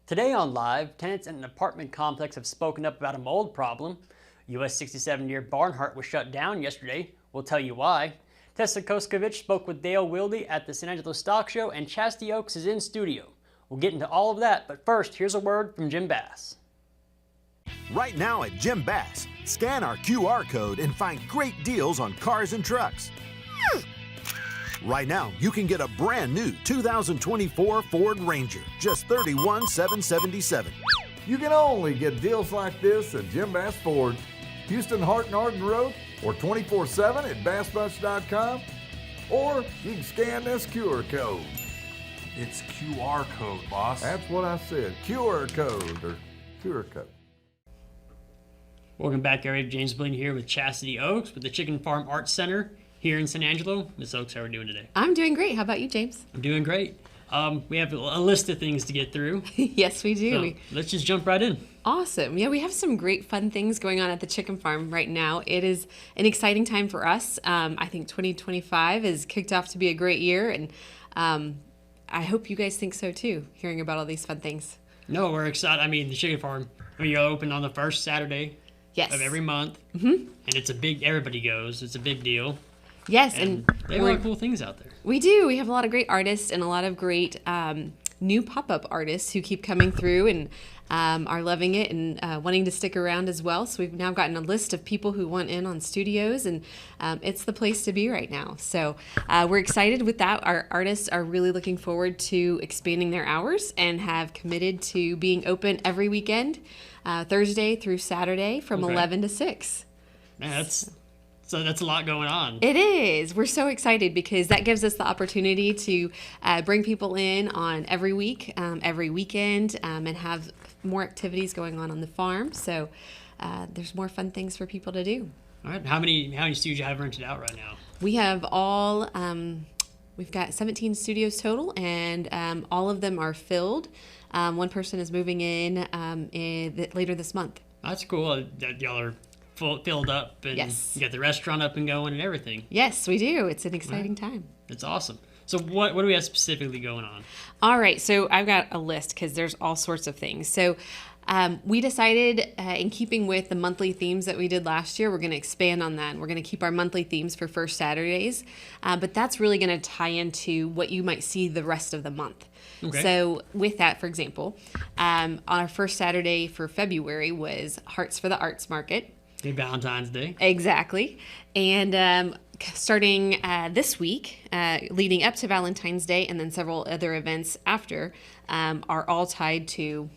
Today on Live, tenants in an apartment complex have spoken up about a mold problem. US 67 near Barnhart was shut down yesterday. We'll tell you why. Tessa Koskovich spoke with Dale Wilde at the San Angelo Stock Show, and Chasity Oaks is in studio. We'll get into all of that, but first, here's a word from Jim Bass. Right now at Jim Bass, scan our QR code and find great deals on cars and trucks. Right now, you can get a brand new 2024 Ford Ranger, just $31,777. You can only get deals like this at Jim Bass Ford, Houston, Hart, and Arden Road, or 24/7 at bassbunch.com, or you can scan this QR code. It's QR code, boss. That's what I said, QR code or QR code. Welcome back, everybody. James Blaine here with Chasity Oaks with the Chicken Farm Arts Center here in San Angelo. Ms. Oaks, how are we doing today? I'm doing great. How about you, James? I'm doing great. We have a list of things to get through. Yes, we do. So let's just jump right in. Awesome. Yeah, we have some great fun things going on at the chicken farm right now. It is an exciting time for us. I think 2025 is kicked off to be a great year, and I hope you guys think so too, hearing about all these fun things. No, we're excited. I mean, the chicken farm, you're open on the first Saturday of every month. Mm-hmm. And it's a big, everybody goes. It's a big deal. Yes, and they have a lot of cool things out there. We do. We have a lot of great artists and a lot of great new pop-up artists who keep coming through and are loving it and wanting to stick around as well. So we've now gotten a list of people who want in on studios, and it's the place to be right now. So we're excited with that. Our artists are really looking forward to expanding their hours and have committed to being open every weekend, Thursday through Saturday from 11 to 6. Man, So that's a lot going on. It is. We're so excited because that gives us the opportunity to bring people in on every week, every weekend, and have more activities going on the farm. So there's more fun things for people to do. All right. How many studios do you have rented out right now? We have we've got 17 studios total, and all of them are filled. One person is moving in later this month. That's cool. Y'all are filled up, and you got the restaurant up and going and everything. Yes, we do. It's an exciting time. It's awesome. So what do we have specifically going on? All right, so I've got a list because there's all sorts of things. So we decided, in keeping with the monthly themes that we did last year, we're going to expand on that. We're going to keep our monthly themes for first Saturdays, but that's really going to tie into what you might see the rest of the month. Okay. So with that, for example, on our first Saturday for February was Hearts for the Arts Market. Valentine's Day. Exactly. And starting this week, leading up to Valentine's Day, and then several other events after, are all tied to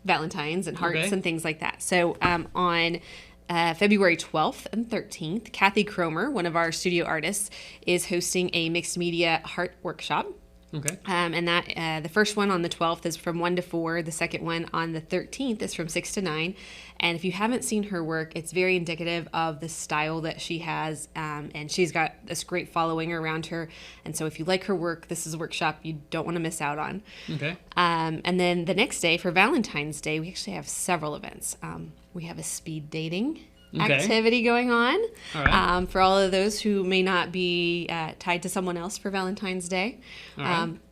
Valentine's and hearts and things like that. So on February 12th and 13th, Kathy Cromer, one of our studio artists, is hosting a mixed media heart workshop. Okay. And that the first one on the 12th is from 1 to 4. The second one on the 13th is from 6 to 9. And if you haven't seen her work, it's very indicative of the style that she has. And she's got this great following around her. And so if you like her work, this is a workshop you don't want to miss out on. Okay. And then the next day, for Valentine's Day, we actually have several events. We have a speed dating activity going on for all of those who may not be tied to someone else for Valentine's Day.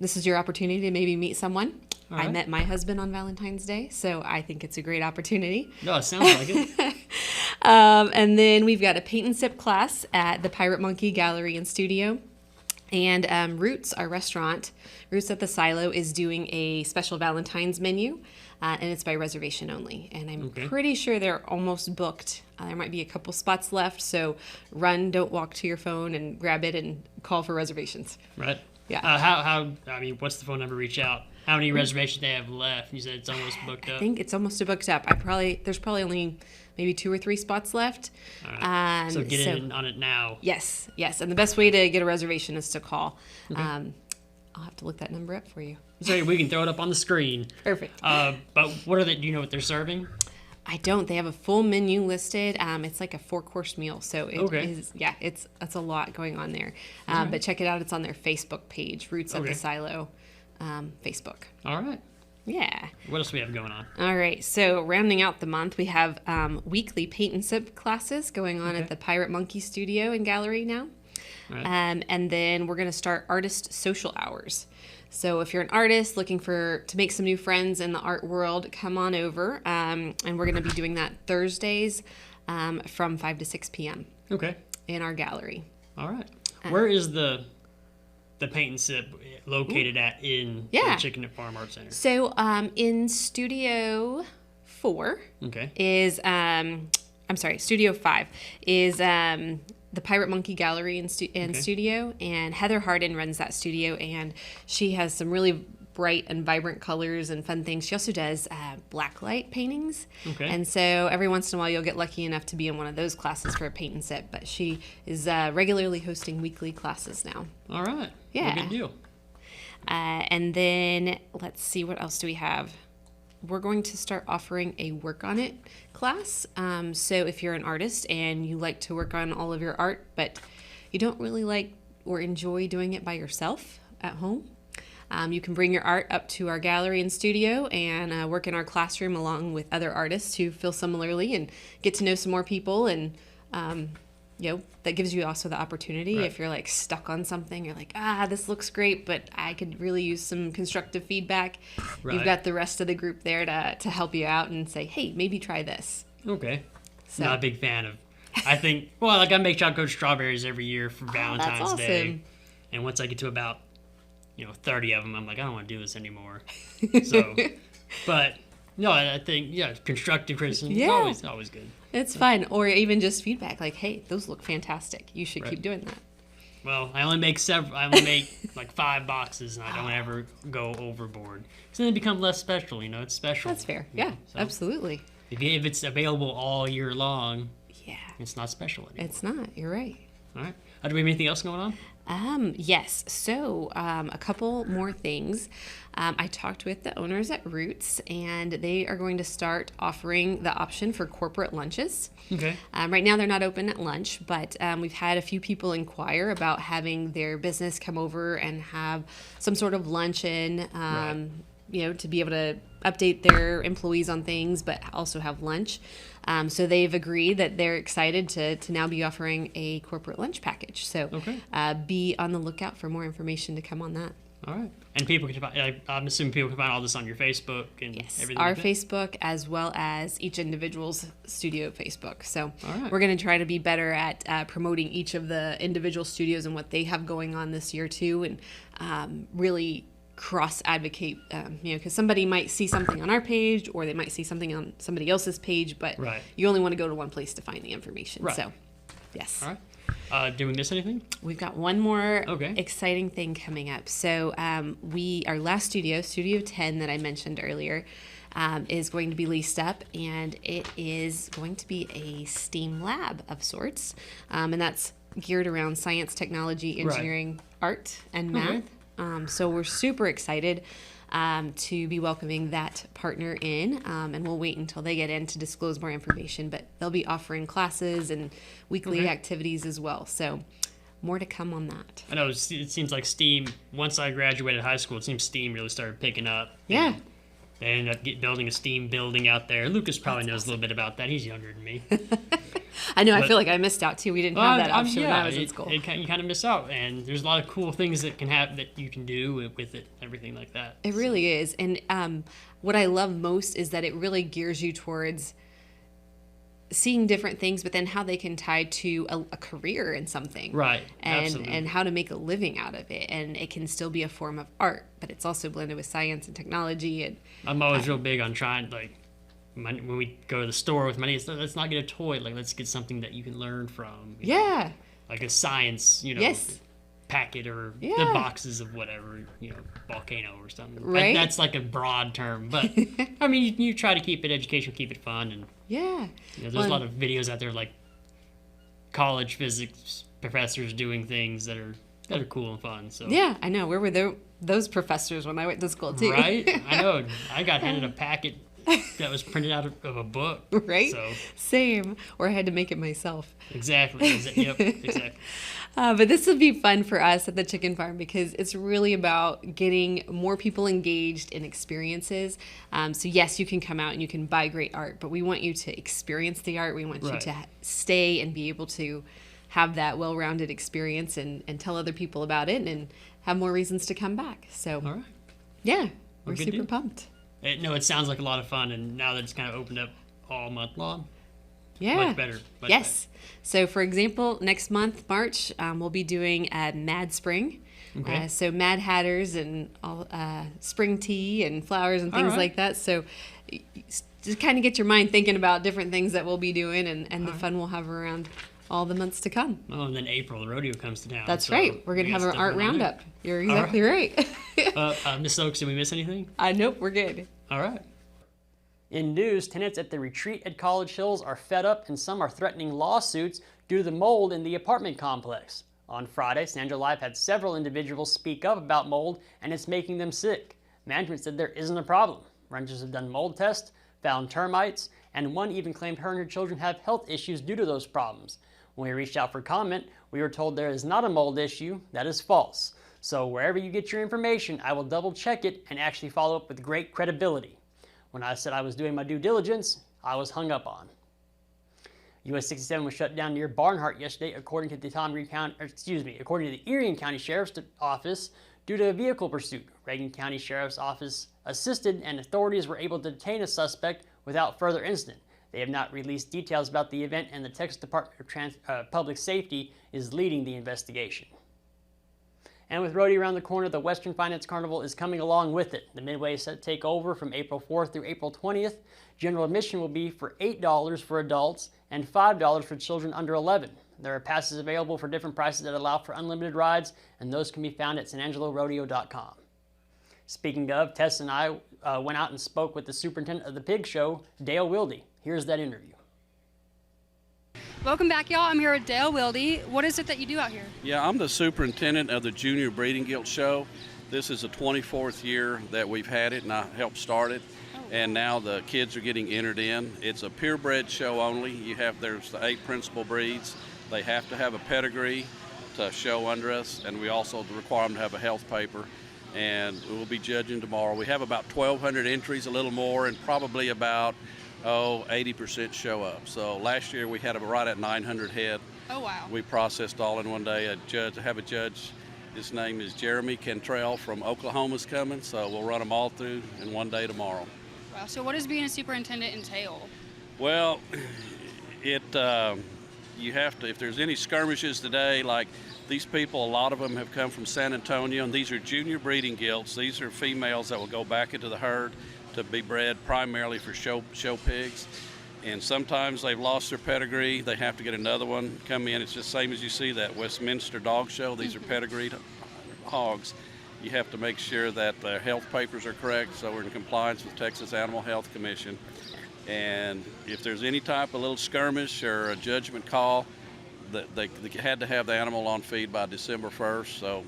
This is your opportunity to maybe meet someone. I met my husband on Valentine's Day, so I think it's a great opportunity. No, it sounds like it. And then we've got a paint and sip class at the Pirate Monkey Gallery and Studio. And Roots, our restaurant, Roots at the Silo, is doing a special Valentine's menu, and it's by reservation only. And I'm pretty sure they're almost booked. There might be a couple spots left, so don't walk to your phone and grab it and call for reservations. Right. Yeah. What's the phone number to reach out? How many reservations they have left? You said it's almost booked up. I think it's almost booked up. There's probably only maybe 2 or 3 spots left. All right. So get in on it now. Yes. And the best way to get a reservation is to call. Okay. I'll have to look that number up for you. Sorry, we can throw it up on the screen. Perfect. But what are they? Do you know what they're serving? I don't. They have a full menu listed. It's like a 4-course meal, so it is. Yeah, it's a lot going on there. But check it out. It's on their Facebook page, Roots of the Silo, Facebook. All right. Yeah. What else do we have going on? All right. So rounding out the month, we have weekly paint and sip classes going on at the Pirate Monkey Studio and Gallery now. Right. And then we're going to start artist social hours. So if you're an artist looking to make some new friends in the art world, come on over. And we're going to be doing that Thursdays from 5 to 6 p.m. Okay. in our gallery. All right. Where is the paint and sip located at in the Chicken Farm Art Center? So in Studio 4 is Studio 5 is the Pirate Monkey Gallery and Studio, and Heather Harden runs that studio, and she has some really bright and vibrant colors and fun things. She also does blacklight paintings, and so every once in a while you'll get lucky enough to be in one of those classes for a paint and sip, but she is regularly hosting weekly classes now. All right. Yeah. Well, good deal. And then let's see, what else do we have? We're going to start offering a work on it class. So if you're an artist and you like to work on all of your art, but you don't really like or enjoy doing it by yourself at home, you can bring your art up to our gallery and studio and work in our classroom along with other artists who feel similarly and get to know some more people. And that gives you also the opportunity if you're like stuck on something, you're like, this looks great, but I could really use some constructive feedback. You've got the rest of the group there to help you out and say, hey, maybe try this. Okay. So. Not a big fan of, I make chocolate strawberries every year for Valentine's Day. And once I get to about 30 of them, I'm like, I don't want to do this anymore. So, but no, I think, constructive criticism is always good. It's fun. Or even just feedback like, hey, those look fantastic. You should keep doing that. Well, I only make like 5 boxes, and I don't ever go overboard. So then it becomes less special, it's special. That's fair. Yeah, so absolutely. If it's available all year long, it's not special anymore. It's not. You're right. All right. Do we have anything else going on? Yes. So a couple more things. I talked with the owners at Roots, and they are going to start offering the option for corporate lunches. Okay. Right now they're not open at lunch, but we've had a few people inquire about having their business come over and have some sort of luncheon, to be able to update their employees on things, but also have lunch. So they've agreed that they're excited to now be offering a corporate lunch package. So be on the lookout for more information to come on that. All right. And people can find, I'm assuming people can find all this on your Facebook and everything. Our like that? Facebook as well as each individual's studio Facebook. So we're going to try to be better at promoting each of the individual studios and what they have going on this year too, and really cross advocate, because somebody might see something on our page or they might see something on somebody else's page, but you only want to go to one place to find the information. Right. So, yes. All right. Did we miss anything? We've got one more exciting thing coming up. So our last studio 10 that I mentioned earlier, is going to be leased up, and it is going to be a STEAM lab of sorts, and that's geared around science, technology, engineering, art, and math. So we're super excited to be welcoming that partner in, and we'll wait until they get in to disclose more information, but they'll be offering classes and weekly activities as well. So more to come on that. I know it seems like STEAM, once I graduated high school, it seems STEAM really started picking up. Yeah. They ended up building a STEAM building out there. Lucas probably knows a little bit about that. He's younger than me. I know. I feel like I missed out too. We didn't have that option when I was in school. You kind of miss out, and there's a lot of cool things that you can do with it, everything like that. It really is, and what I love most is that it really gears you towards seeing different things, but then how they can tie to a career in something, right? And how to make a living out of it, and it can still be a form of art, but it's also blended with science and technology. And I'm always real big on trying when we go to the store with money, let's not get a toy. Let's get something that you can learn from. You know, like a science, packet or the boxes of whatever, volcano or something. Right. That's like a broad term, but I mean, you try to keep it educational, keep it fun, and there's a lot of videos out there like college physics professors doing things that are cool and fun. So I know. Where were those professors when I went to school too? Right. I know. I got handed a packet that was printed out of a book. Right? So. Same. Or I had to make it myself. Exactly. Yep, exactly. But this would be fun for us at the Chicken Farm because it's really about getting more people engaged in experiences. So yes, you can come out and you can buy great art, but we want you to experience the art. We want you to stay and be able to have that well-rounded experience and tell other people about it and have more reasons to come back. So, All right. yeah, we're good super deal. pumped. No, it sounds like a lot of fun, and now that it's kind of opened up all month long, Yeah. much better. Much Yes. So, for example, next month, March, we'll be doing a Mad Spring. Okay. So Mad Hatters and all spring tea and flowers and things right. like that. So just kind of get your mind thinking about different things that we'll be doing and the fun we'll have around all the months to come. Oh, and then April, the rodeo comes to town. That's so right. We're going we to got have our stuff art going on there. roundup. You're exactly right. Miss Oaks, did we miss anything? Nope, we're good. All right. In news, tenants at the retreat at College Hills are fed up and some are threatening lawsuits due to the mold in the apartment complex. On Friday, San Angelo Live had several individuals speak up about mold and it's making them sick. Management said there isn't a problem. Renters have done mold tests, found termites, and one even claimed her and her children have health issues due to those problems. When we reached out for comment, we were told there is not a mold issue. That is false. So wherever you get your information, I will double check it and actually follow up with great credibility. When I said I was doing my due diligence, I was hung up on. US 67 was shut down near Barnhart yesterday, according to the according to the Erie County Sheriff's Office, due to a vehicle pursuit. Reagan County Sheriff's Office assisted, and authorities were able to detain a suspect without further incident. They have not released details about the event, and the Texas Department of Public Safety is leading the investigation. And with rodeo around the corner, the Western Finance Carnival is coming along with it. The Midway is set to take over from April 4th through April 20th. General admission will be for $8 for adults and $5 for children under 11. There are passes available for different prices that allow for unlimited rides, and those can be found at sanangelorodeo.com. Speaking of, Tess and I went out and spoke with the superintendent of the pig show, Dale Wilde. Here's that interview. Welcome back, y'all. I'm here with Dale Wilde. What is it that you do out here? Yeah, I'm the superintendent of the Junior Breeding Guild Show. This is the 24th year that we've had it, and I helped start it. And now the kids are getting entered in. It's a purebred show only. There's the 8 principal breeds. They have to have a pedigree to show under us, and we also require them to have a health paper. And we'll be judging tomorrow. We have about 1,200 entries, a little more, and probably about 80% show up. So last year we had right at 900 head. Oh, wow. We processed all in one day. I have a judge. His name is Jeremy Cantrell from Oklahoma's coming, so we'll run them all through in one day tomorrow. Wow. So what does being a superintendent entail? Well, you have to, if there's any skirmishes today, like these people, a lot of them have come from San Antonio, and these are junior breeding guilds. These are females that will go back into the herd to be bred primarily for show pigs. And sometimes they've lost their pedigree. They have to get another one come in. It's just the same as you see that Westminster Dog Show. These are pedigreed hogs. You have to make sure that their health papers are correct, so we're in compliance with Texas Animal Health Commission. And if there's any type of little skirmish or a judgment call, they had to have the animal on feed by December 1st, so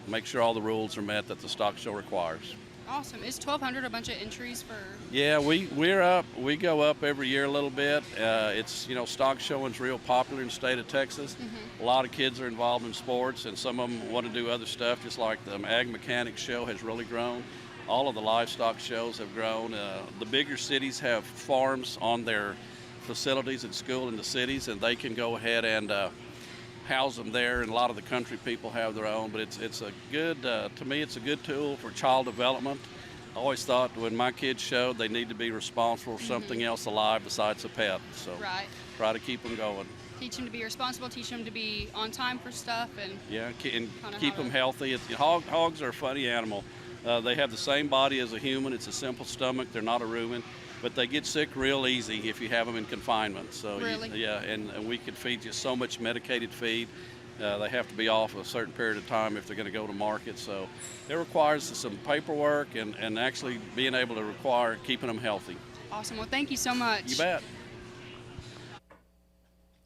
make sure all the rules are met that the stock show requires. Awesome. Is 1,200 a bunch of entries for? Yeah, we're up. We go up every year a little bit. It's stock showing's real popular in the state of Texas. A lot of kids are involved in sports, and some of them want to do other stuff. Just like the Ag Mechanics show has really grown. All of the livestock shows have grown. The bigger cities have farms on their facilities at school in the cities, and they can go ahead and house them there, and a lot of the country people have their own. But it's a good, to me, it's a good tool for child development. I always thought when my kids showed, they need to be responsible for something else alive besides a pet. So try to keep them going. Teach them to be responsible, teach them to be on time for stuff, and keep them healthy. Hogs are a funny animal. They have the same body as a human. It's a simple stomach. They're not a rumen. But they get sick real easy if you have them in confinement. So really? And we could feed you so much medicated feed. They have to be off a certain period of time if they're going to go to market. So it requires some paperwork and actually being able to keeping them healthy. Awesome. Well, thank you so much. You bet.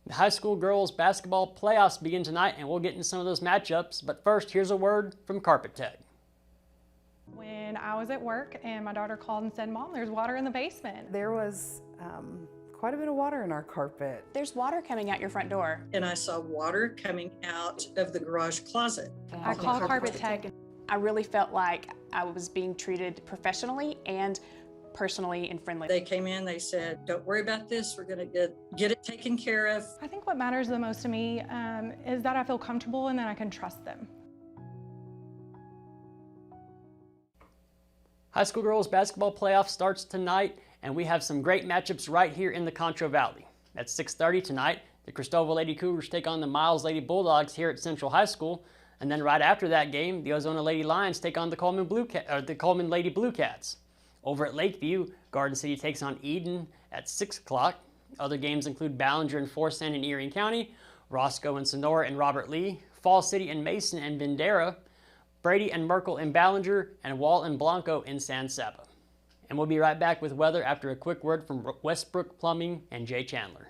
The high school girls basketball playoffs begin tonight, and we'll get into some of those matchups. But first, here's a word from Carpet Tech. When I was at work and my daughter called and said, "Mom, there's water in the basement." There was quite a bit of water in our carpet. There's water coming out your front door. And I saw water coming out of the garage closet. I called Carpet Tech. I really felt like I was being treated professionally and personally and friendly. They came in, they said, "Don't worry about this. We're going to get it taken care of." I think what matters the most to me is that I feel comfortable and that I can trust them. High school girls basketball playoff starts tonight, and we have some great matchups right here in the Concho Valley. At 6:30 tonight, the Cristobal Lady Cougars take on the Miles Lady Bulldogs here at Central High School, and then right after that game, the Ozona Lady Lions take on the Coleman Lady Blue Cats. Over at Lakeview, Garden City takes on Eden at 6 o'clock. Other games include Ballinger and Forsyth in Erie County, Roscoe and Sonora and Robert Lee, Fall City and Mason and Bandera, Brady and Merkel in Ballinger, and Wall and Blanco in San Saba. And we'll be right back with weather after a quick word from Westbrook Plumbing and Jay Chandler.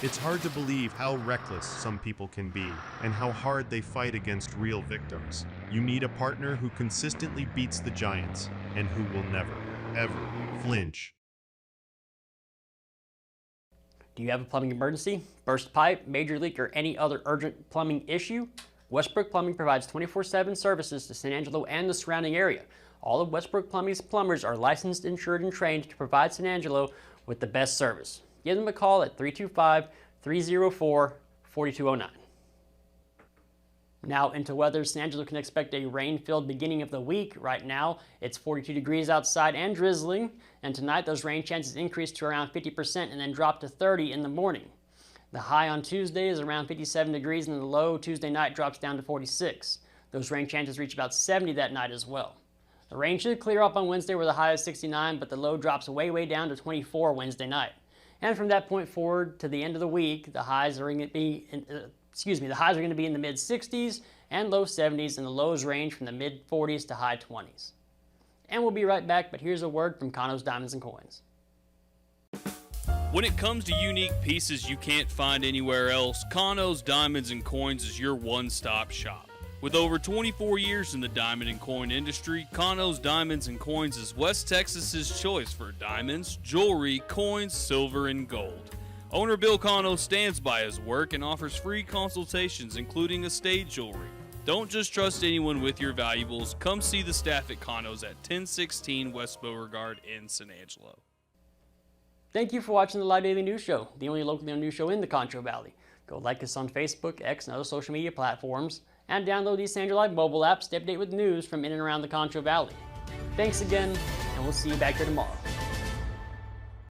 It's hard to believe how reckless some people can be and how hard they fight against real victims. You need a partner who consistently beats the giants and who will never, ever flinch. Do you have a plumbing emergency, burst pipe, major leak, or any other urgent plumbing issue? Westbrook Plumbing provides 24/7 services to San Angelo and the surrounding area. All of Westbrook Plumbing's plumbers are licensed, insured, and trained to provide San Angelo with the best service. Give them a call at 325-304-4209. Now into weather. San Angelo can expect a rain-filled beginning of the week. Right now, it's 42 degrees outside and drizzling. And tonight, those rain chances increase to around 50% and then drop to 30 in the morning. The high on Tuesday is around 57 degrees and the low Tuesday night drops down to 46. Those rain chances reach about 70 that night as well. The rain should clear up on Wednesday where the high is 69, but the low drops way down to 24 Wednesday night. And from that point forward to the end of the week, the highs are going to be in the mid 60s and low 70s, and the lows range from the mid 40s to high 20s. And we'll be right back, but here's a word from Kano's Diamonds and Coins. When it comes to unique pieces you can't find anywhere else, Kano's Diamonds and Coins is your one-stop shop. With over 24 years in the diamond and coin industry, Kano's Diamonds and Coins is West Texas's choice for diamonds, jewelry, coins, silver, and gold. Owner Bill Kano stands by his work and offers free consultations, including estate jewelry. Don't just trust anyone with your valuables. Come see the staff at Kano's at 1016 West Beauregard in San Angelo. Thank you for watching the Live Daily News Show, the only local news show in the Concho Valley. Go like us on Facebook, X, and other social media platforms, and download the San Angelo Live mobile app to stay updated with news from in and around the Concho Valley. Thanks again, and we'll see you back here tomorrow.